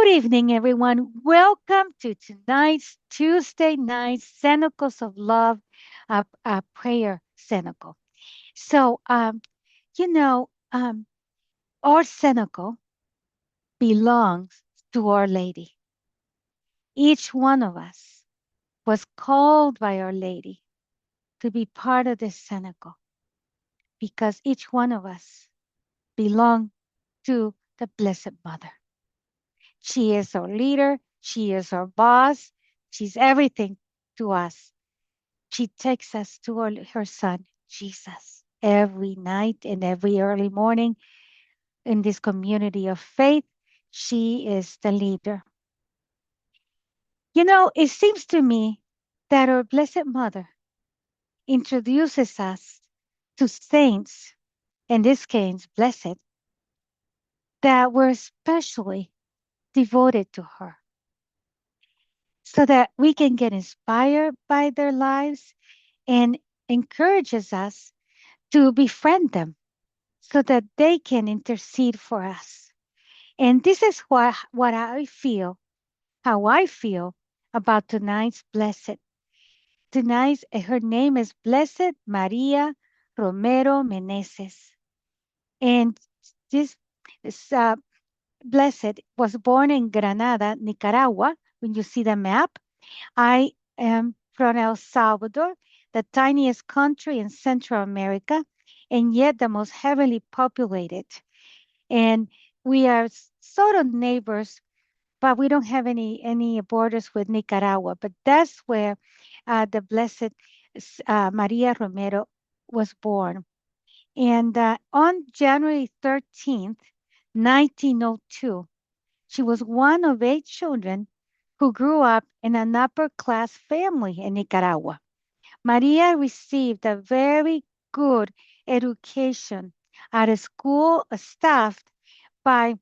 Good evening, everyone. Welcome to tonight's Tuesday night Cenacles of Love, prayer cenacle. So, you know, um, our cenacle belongs to Our Lady. Each one of us was called by Our Lady to be part of this cenacle because each one of us belong to the Blessed Mother. She is our leader. She is our boss. She's everything to us. She takes us to her son, Jesus, every night and every early morning in this community of faith. She is the leader. It seems to me that our Blessed Mother introduces us to saints, in this case, blessed, that were especially devoted to her, so that we can get inspired by their lives and encourages us to befriend them so that they can intercede for us. And this is what I feel, how I feel about tonight's blessed. Her name is Blessed María Romero Meneses. And this blessed was born in Granada, Nicaragua. When you see the map, I am from El Salvador, the tiniest country in Central America, and yet the most heavily populated. And we are sort of neighbors, but we don't have any borders with Nicaragua. But that's where the Blessed Maria Romero was born. And on January 13th, 1902, she was one of 8 children who grew up in an upper class family in Nicaragua. Maria received a very good education at a school staffed by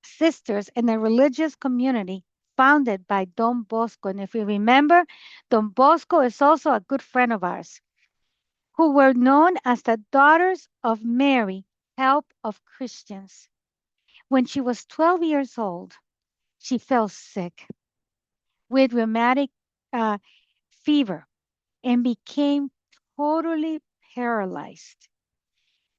sisters in a religious community founded by Don Bosco. And if you remember, Don Bosco is also a good friend of ours, who were known as the Daughters of Mary, Help of Christians. When she was 12 years old, she fell sick with rheumatic uh, fever and became totally paralyzed.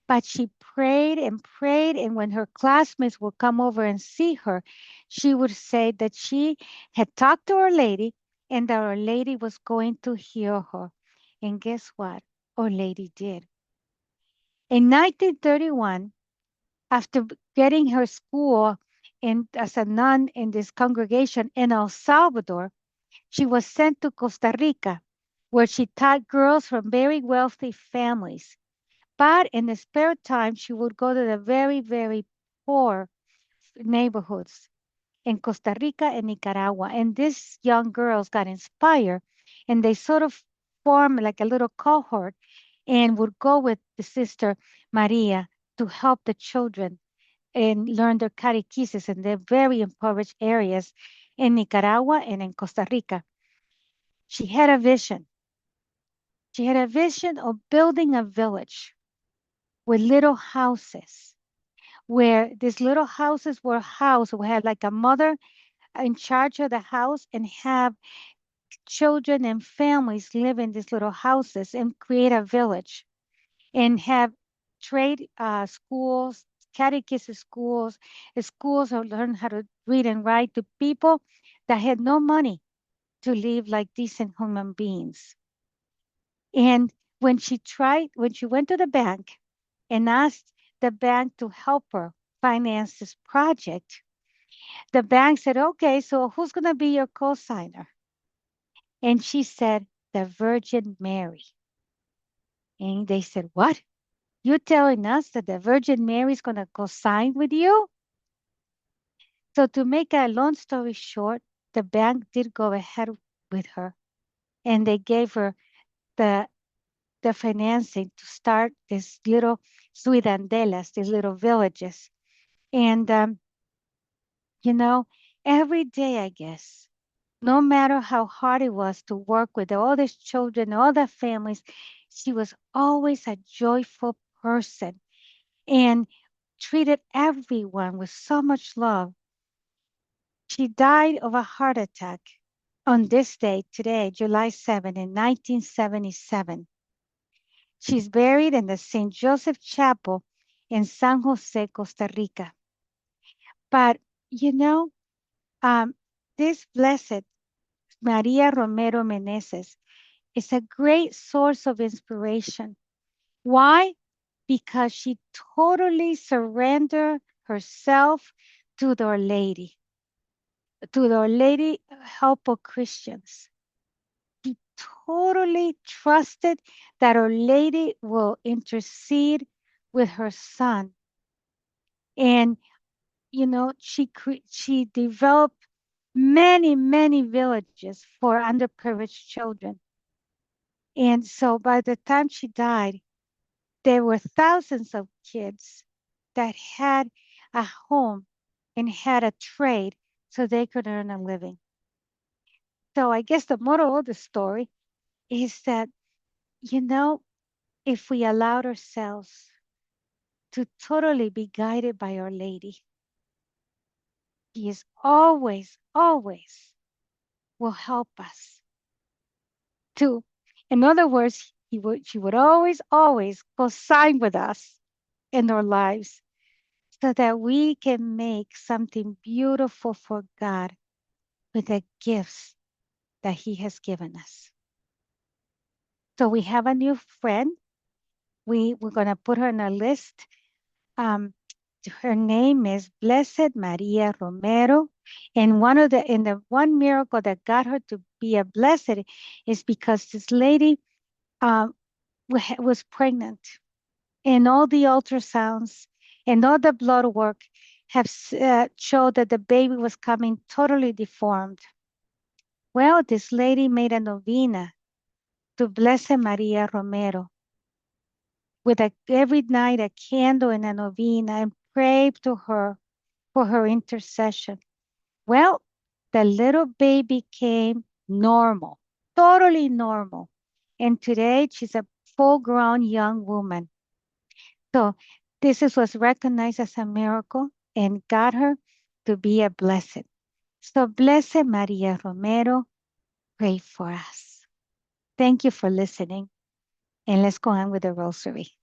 But she prayed and prayed, and when her classmates would come over and see her, she would say that she had talked to Our Lady and that Our Lady was going to heal her. And guess what? Our Lady did. In 1931, after getting her school as a nun in this congregation in El Salvador, she was sent to Costa Rica, where she taught girls from very wealthy families. But in the spare time, she would go to the very, very poor neighborhoods in Costa Rica and Nicaragua. And these young girls got inspired and they sort of formed like a little cohort and would go with the sister Maria to help the children and learn their catechesis in the very impoverished areas in Nicaragua and in Costa Rica. She had a vision. She had a vision of building a village with little houses, where these little houses were housed. We had like a mother in charge of the house and have children and families live in these little houses and create a village and have trade schools, catechism schools, schools to learn how to read and write to people that had no money to live like decent human beings. And when she went to the bank and asked the bank to help her finance this project, the bank said, okay, so who's going to be your co-signer? And she said, the Virgin Mary. And they said, what? You're telling us that the Virgin Mary is going to co-sign with you? So to make a long story short, the bank did go ahead with her and they gave her the the financing to start these little ciudadelas, these little villages. And, you know, every day, I guess, no matter how hard it was to work with all these children, all the families, she was always a joyful person and treated everyone with so much love. She died of a heart attack on this day, today, July 7, in 1977. She's buried in the St. Joseph Chapel in San Jose, Costa Rica. But, you know, um, this blessed Maria Romero Meneses is a great source of inspiration. Why? Because she totally surrendered herself to the Our Lady, to the Our Lady help of Christians. She totally trusted that Our Lady will intercede with her son. And, she developed many, many villages for underprivileged children. And so by the time she died, there were thousands of kids that had a home and had a trade so they could earn a living. So I guess the moral of the story is that, you know, if we allowed ourselves to totally be guided by Our Lady, He is always, always will help us to, in other words, she would always, always co-sign with us in our lives so that we can make something beautiful for God with the gifts that He has given us. So we have a new friend. We're going to put her on a list. Um, Her name is Blessed Maria Romero. And in the one miracle that got her to be a blessed is because this lady um, was pregnant, and all the ultrasounds and all the blood work have showed that the baby was coming totally deformed. Well, this lady made a novena to Blessed Maria Romero with every night a candle and a novena and prayed to her for her intercession. Well, the little baby came normal, totally normal. And today she's a full grown young woman. So was recognized as a miracle and got her to be a blessed. So Blessed Maria Romero, pray for us. Thank you for listening. And let's go on with the rosary.